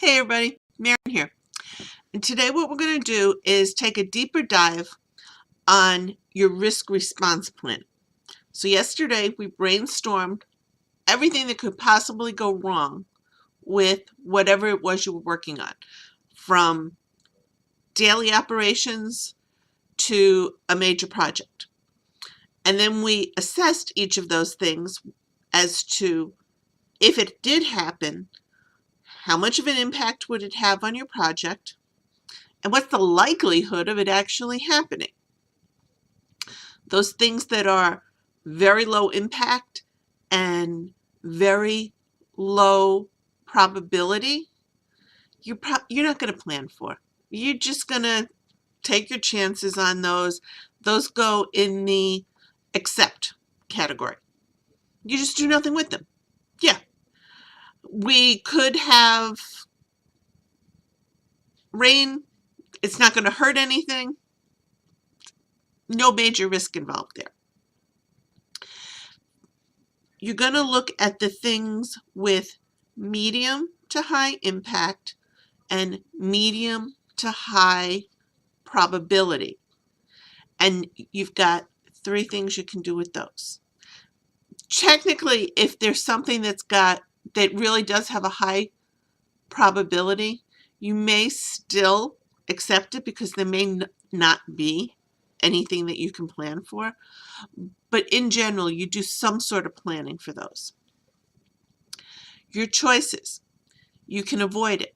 Hey everybody, Marion here. And today what we're going to do is take a deeper dive on your risk response plan. So yesterday we brainstormed everything that could possibly go wrong with whatever it was you were working on, from daily operations to a major project. And then we assessed each of those things as to, if it did happen, how much of an impact would it have on your project, and what's the likelihood of it actually happening. Those things that are very low impact and very low probability, you're not going to plan for. You're just going to take your chances on those. Those go in the accept category. You just do nothing with them. Yeah. We could have rain. It's not going to hurt anything. No major risk involved there. You're going to look at the things with medium to high impact and medium to high probability. And you've got 3 things you can do with those. Technically, if there's something that really does have a high probability, you may still accept it because there may not be anything that you can plan for. But in general, you do some sort of planning for those. Your choices, you can avoid it.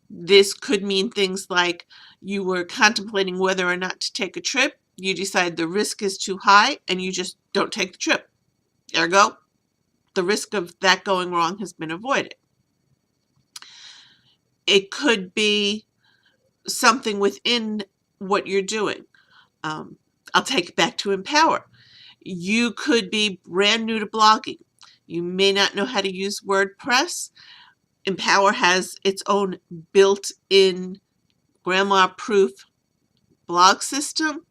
This could mean things like you were contemplating whether or not to take a trip. You decide the risk is too high and you just don't take the trip. Ergo, the risk of that going wrong has been avoided. It could be something within what you're doing. I'll take it back to Empower. You could be brand new to blogging. You may not know how to use WordPress. Empower has its own built-in grandma-proof blog system.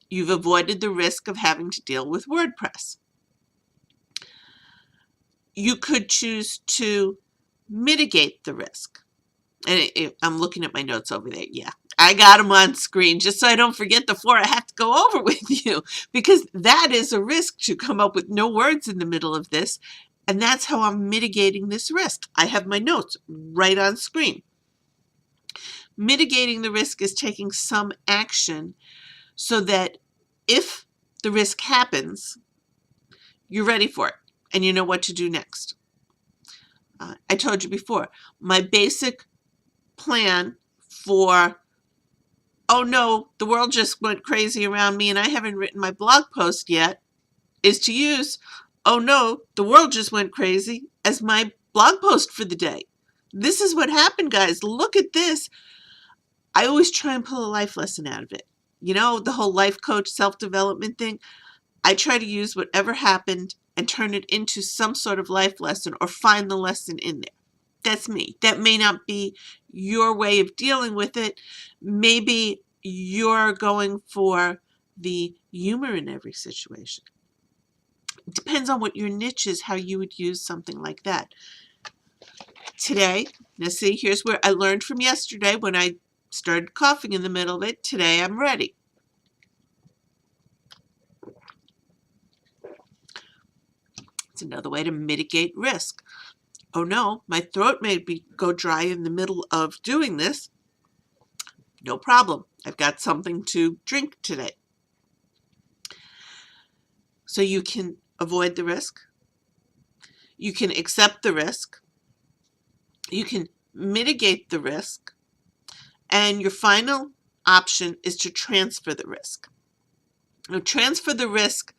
You've avoided the risk of having to deal with WordPress. You could choose to mitigate the risk. And I'm looking at my notes over there. Yeah, I got them on screen just so I don't forget the 4 I have to go over with you, because that is a risk to come up with no words in the middle of this. And that's how I'm mitigating this risk. I have my notes right on screen. Mitigating the risk is taking some action so that if the risk happens, you're ready for it and you know what to do next. I told you before, my basic plan for, oh no, the world just went crazy around me and I haven't written my blog post yet, is to use, oh no, the world just went crazy, as my blog post for the day. This is what happened, guys. Look at this. I always try and pull a life lesson out of it. You know, the whole life coach self-development thing. I try to use whatever happened and turn it into some sort of life lesson or find the lesson in there. That's me. That may not be your way of dealing with it. Maybe you're going for the humor in every situation. It depends on what your niche is, how you would use something like that. Today, now see, here's where I learned from yesterday when I started coughing in the middle of it. Today I'm ready. It's another way to mitigate risk. Oh no, my throat may go dry in the middle of doing this. No problem. I've got something to drink today. So you can avoid the risk. You can accept the risk. You can mitigate the risk. And your final option is to transfer the risk. Now, transfer the risk,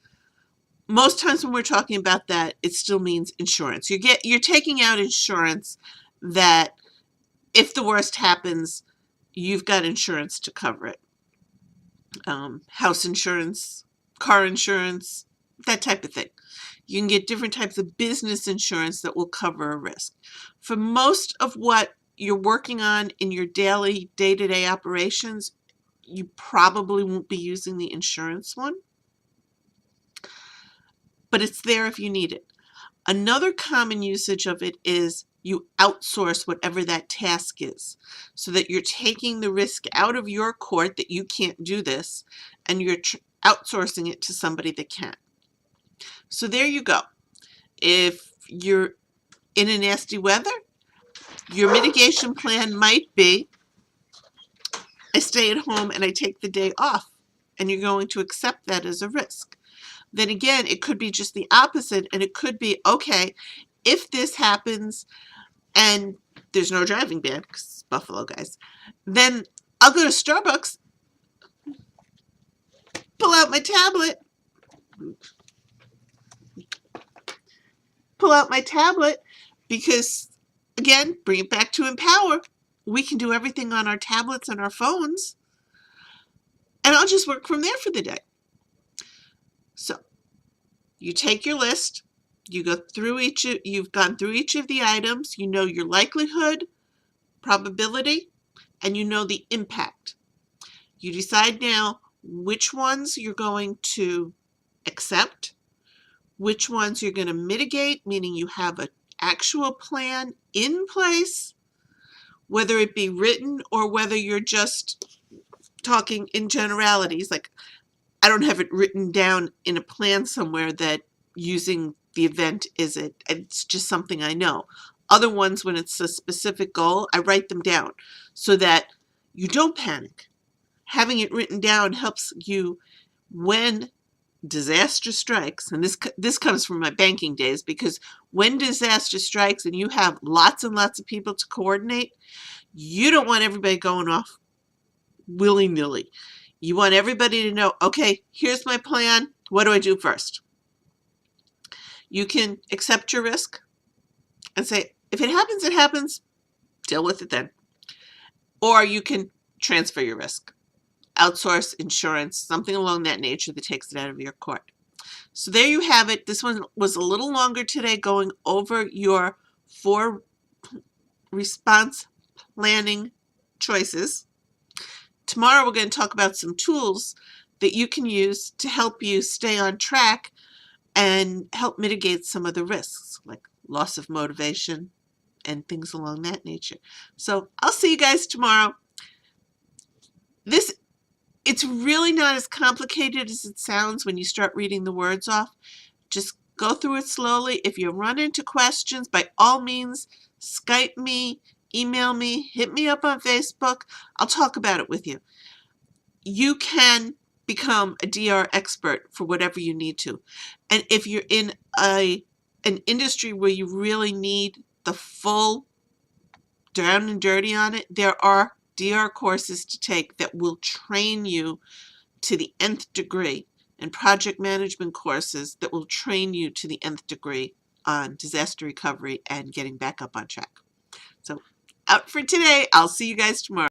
most times when we're talking about that, it still means insurance. You're taking out insurance that if the worst happens, you've got insurance to cover it. House insurance, car insurance, that type of thing. You can get different types of business insurance that will cover a risk. For most of what you're working on in your daily, day-to-day operations, you probably won't be using the insurance one, but it's there if you need it. Another common usage of it is you outsource whatever that task is, so that you're taking the risk out of your court that you can't do this, and you're outsourcing it to somebody that can. So there you go. If you're in a nasty weather, your mitigation plan might be, I stay at home and I take the day off, and you're going to accept that as a risk. Then again, it could be just the opposite, and it could be, okay, if this happens and there's no driving ban, because it's Buffalo, guys, then I'll go to Starbucks, pull out my tablet, because, again, bring it back to empower. We can do everything on our tablets and our phones, and I'll just work from there for the day. So you take your list, you've gone through each of the items, you know your likelihood, probability, and you know the impact. You decide now which ones you're going to accept, which ones you're going to mitigate, meaning you have an actual plan in place, whether it be written or whether you're just talking in generalities, like I don't have it written down in a plan somewhere that using the event is it. It's just something I know. Other ones, when it's a specific goal, I write them down so that you don't panic. Having it written down helps you when disaster strikes, and this comes from my banking days, because when disaster strikes and you have lots and lots of people to coordinate, you don't want everybody going off willy-nilly. You want everybody to know, okay, here's my plan. What do I do first? You can accept your risk and say, if it happens, it happens. Deal with it then. Or you can transfer your risk. Outsource insurance, something along that nature that takes it out of your court. So there you have it. This one was a little longer today, going over your 4 response planning choices. Tomorrow we're going to talk about some tools that you can use to help you stay on track and help mitigate some of the risks, like loss of motivation and things along that nature. So I'll see you guys tomorrow. It's really not as complicated as it sounds when you start reading the words off. Just go through it slowly. If you run into questions, by all means, Skype me, email me, hit me up on Facebook. I'll talk about it with you. You can become a DR expert for whatever you need to. And if you're in an industry where you really need the full down and dirty on it, there are DR courses to take that will train you to the nth degree, and project management courses that will train you to the nth degree on disaster recovery and getting back up on track. So out for today. I'll see you guys tomorrow.